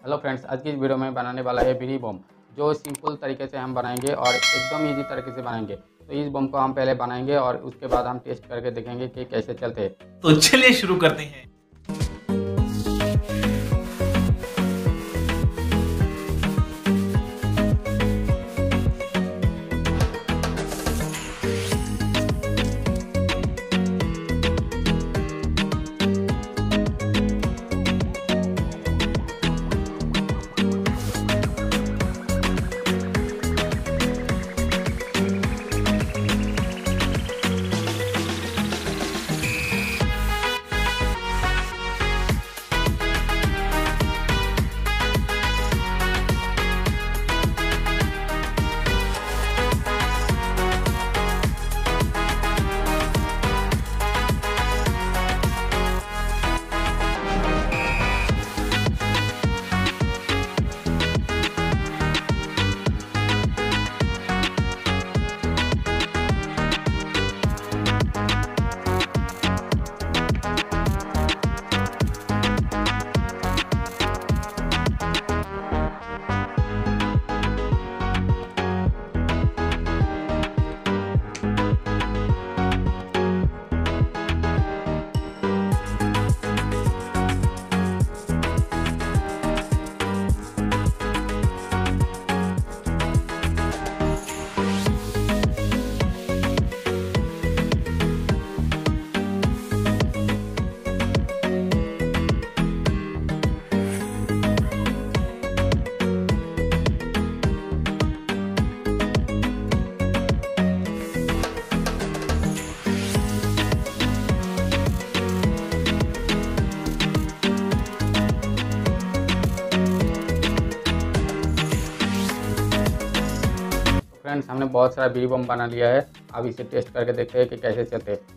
Hello friends, आज की इस वीडियो में बनाने वाला है बिडी बम, जो सिंपल तरीके से हम बनाएंगे और एकदम इजी तरीके से बनाएंगे। तो इस बम को हम पहले बनाएंगे और उसके बाद हम टेस्ट करके देखेंगे कि कैसे चलते हैं। तो चलिए शुरू करते हैं। फ्रेंड्स, हमने बहुत सारा बिडी बम बना लिया है। अब इसे टेस्ट करके देखते हैं कि कैसे चलते हैं।